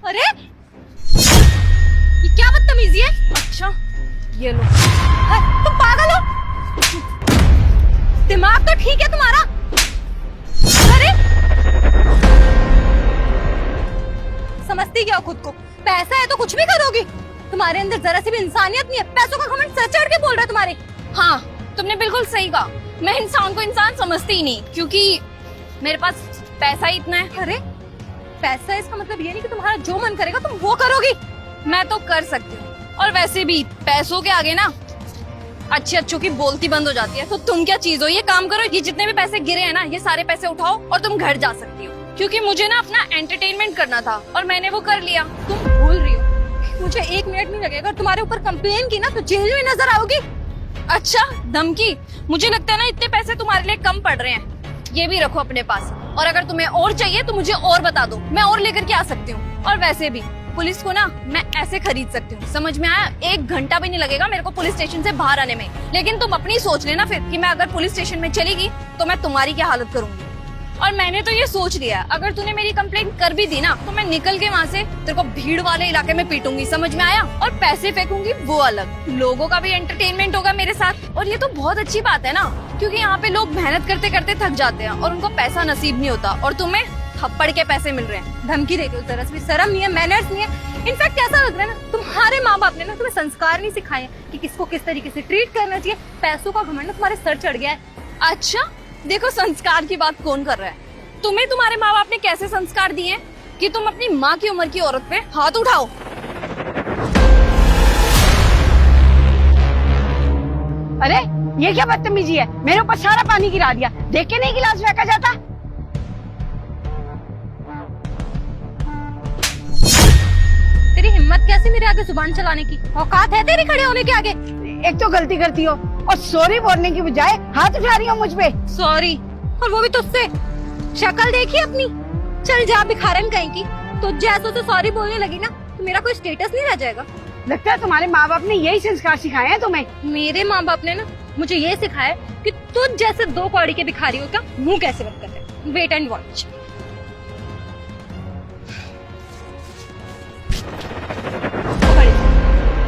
अरे ये क्या बदतमीजी है। अच्छा ये लो। तुम पागल हो, दिमाग तो ठीक है तुम्हारा। अरे समझती क्या हो खुद को, पैसा है तो कुछ भी करोगी। तुम्हारे अंदर जरा सी भी इंसानियत नहीं है, पैसों का घमंड सर चढ़ के बोल रहा है तुम्हारे। हाँ तुमने बिल्कुल सही कहा, मैं इंसान को इंसान समझती ही नहीं, क्योंकि मेरे पास पैसा ही इतना है। अरे पैसा इसका मतलब ये नहीं कि तुम्हारा जो मन करेगा तुम वो करोगी। मैं तो कर सकती हूँ, और वैसे भी पैसों के आगे ना अच्छे अच्छों की बोलती बंद हो जाती है। तो तुम क्या चीज हो, ये काम करो, ये जितने भी पैसे गिरे हैं ना ये सारे पैसे उठाओ और तुम घर जा सकती हो, क्योंकि मुझे ना अपना एंटरटेनमेंट करना था और मैंने वो कर लिया। तुम भूल रही हो, मुझे 1 मिनट नहीं लगेगा, तुम्हारे ऊपर कंप्लेन की ना तो जेल में नजर आओगी। अच्छा धमकी, मुझे लगता है ना इतने पैसे तुम्हारे लिए कम पड़ रहे हैं, ये भी रखो अपने पास, और अगर तुम्हें और चाहिए तो मुझे और बता दो, मैं और लेकर के आ सकती हूँ। और वैसे भी पुलिस को ना मैं ऐसे खरीद सकती हूँ, समझ में आया? 1 घंटा भी नहीं लगेगा मेरे को पुलिस स्टेशन से बाहर आने में। लेकिन तुम अपनी सोच लेना फिर कि मैं अगर पुलिस स्टेशन में चली तो मैं तुम्हारी क्या हालत करूंगी। और मैंने तो ये सोच लिया, अगर तूने मेरी कंप्लेंट कर भी दी ना तो मैं निकल के वहाँ से तेरे को भीड़ वाले इलाके में पीटूंगी, समझ में आया? और पैसे फेंकूंगी वो अलग, लोगों का भी एंटरटेनमेंट होगा मेरे साथ। और ये तो बहुत अच्छी बात है ना, क्योंकि यहाँ पे लोग मेहनत करते करते थक जाते हैं और उनको पैसा नसीब नहीं होता, और तुम्हें थप्पड़ के पैसे मिल रहे हैं। धमकी देते हो, जरा भी शर्म नहीं है, मैनर्स नहीं है। इनफैक्ट ऐसा लग रहा है ना तुम्हारे माँ बाप ने ना तुम्हें संस्कार नहीं सिखाए कि किसको किस तरीके से ट्रीट करना चाहिए। पैसों का घमंड तुम्हारे सर चढ़ गया है। अच्छा देखो संस्कार की बात कौन कर रहा है, तुम्हें तुम्हारे माँ बाप ने कैसे संस्कार दिए हैं कि तुम अपनी माँ की उम्र की औरत पे हाथ उठाओ? अरे ये क्या बदतमीजी है, मेरे ऊपर सारा पानी गिरा दिया, देख के नहीं गिलास फेंका जाता। तेरी हिम्मत कैसी मेरे आगे जुबान चलाने की, औकात है तेरी खड़े होने के आगे? एक तो गलती करती हो और सॉरी बोलने की बजाय हाथ उठा रही हो मुझ पे। सॉरी, और वो भी तुझसे? शक्ल देखी अपनी, चल जा भिखारन कहीं की। तुझ जैसों से सॉरी बोलने लगी ना तो मेरा कोई स्टेटस नहीं रह जाएगा। लगता है तुम्हारे माँ बाप ने यही संस्कार सिखाए हैं तुम्हें। मेरे माँ बाप ने ना मुझे ये सिखाया कि तुझ जैसे 2 कौड़ी के भिखारियों का मुंह कैसे बंद करते हैं। Wait and watch.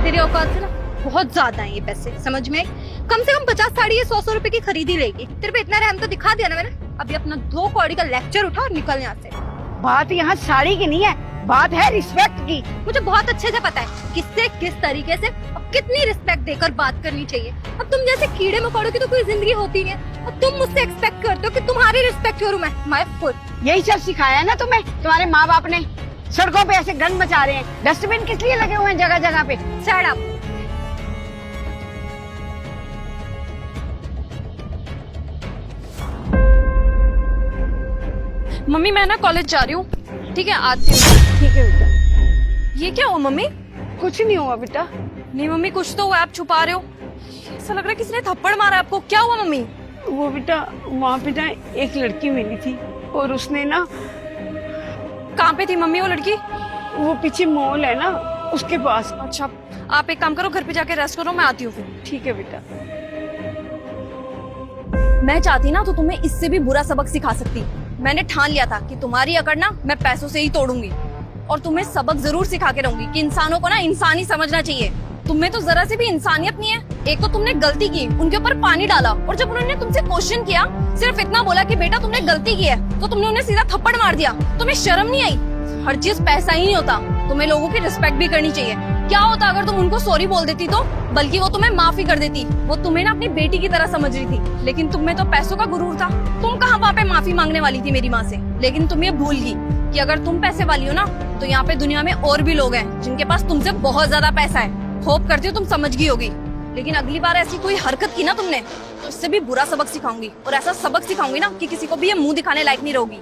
तेरी औकात से ना बहुत ज्यादा है ये पैसे, समझ में? कम से कम 50 साड़ी या 100 रुपए की खरीदी लेगी। तेरे पे इतना रहम तो दिखा दिया ना मैंने। अभी अपना 2 कौड़ी का लेक्चर उठा और निकल यहाँ से। बात यहाँ साड़ी की नहीं है, बात है रिस्पेक्ट की। मुझे बहुत अच्छे से पता है किससे किस तरीके से और कितनी रिस्पेक्ट देकर बात करनी चाहिए। अब तुम जैसे कीड़े मकोड़ों की तो कोई जिंदगी होती नहीं है, और तुम मुझसे एक्सपेक्ट करते हो कि तुम्हारी रिस्पेक्ट करूँ मैं। My foot. यही सब सिखाया है ना तुम्हें तुम्हारे माँ बाप ने। सड़कों पे ऐसे गंद मचा रहे हैं, डस्टबिन किस लिए लगे हुए हैं जगह जगह पे? Shut up. मम्मी मैं ना कॉलेज जा रही हूँ, ठीक है आती हूँ। ठीक है बेटा। ये क्या हुआ मम्मी? कुछ नहीं हुआ बेटा। नहीं मम्मी कुछ तो हुआ, आप छुपा रहे हो। ऐसा लग रहा है किसी ने थप्पड़ मारा आपको, क्या हुआ मम्मी? वो बेटा वहाँ पे ना एक लड़की मिली थी और उसने ना। कहाँ पे थी मम्मी वो लड़की? वो पीछे मॉल है ना उसके पास। अच्छा आप एक काम करो, घर पे जाके रेस्ट करो, मैं आती हूँ फिर। ठीक है बेटा। मैं चाहती ना तो तुम्हें इससे भी बुरा सबक सिखा सकती। मैंने ठान लिया था कि तुम्हारी अकड़ ना मैं पैसों से ही तोड़ूंगी, और तुम्हें सबक जरूर सिखा के रहूंगी कि इंसानों को ना इंसान ही समझना चाहिए। तुम्हें तो जरा से भी इंसानियत नहीं है। एक तो तुमने गलती की, उनके ऊपर पानी डाला, और जब उन्होंने तुमसे क्वेश्चन किया सिर्फ इतना बोला कि बेटा तुमने गलती की है, तो तुमने उन्हें सीधा थप्पड़ मार दिया। तुम्हें शर्म नहीं आई? हर चीज पैसा ही नहीं होता, तुम्हें लोगों की रिस्पेक्ट भी करनी चाहिए। क्या होता अगर तुम उनको सॉरी बोल देती तो? बल्कि वो तुम्हें माफी कर देती। वो तुम्हें ना अपनी बेटी की तरह समझ रही थी, लेकिन तुम्हें तो पैसों का गुरूर था। तुम कहाँ वहाँ पे माफी मांगने वाली थी मेरी माँ से, लेकिन तुम ये भूल गई कि अगर तुम पैसे वाली हो ना तो यहाँ पे दुनिया में और भी लोग हैं जिनके पास तुमसे बहुत ज्यादा पैसा है। होप करती हो तुम समझ गई होगी, लेकिन अगली बार ऐसी कोई हरकत की ना तुमने तो इससे भी बुरा सबक सिखाऊंगी, और ऐसा सबक सिखाऊंगी ना कि किसी को भी ये मुंह दिखाने लायक नहीं रहोगी।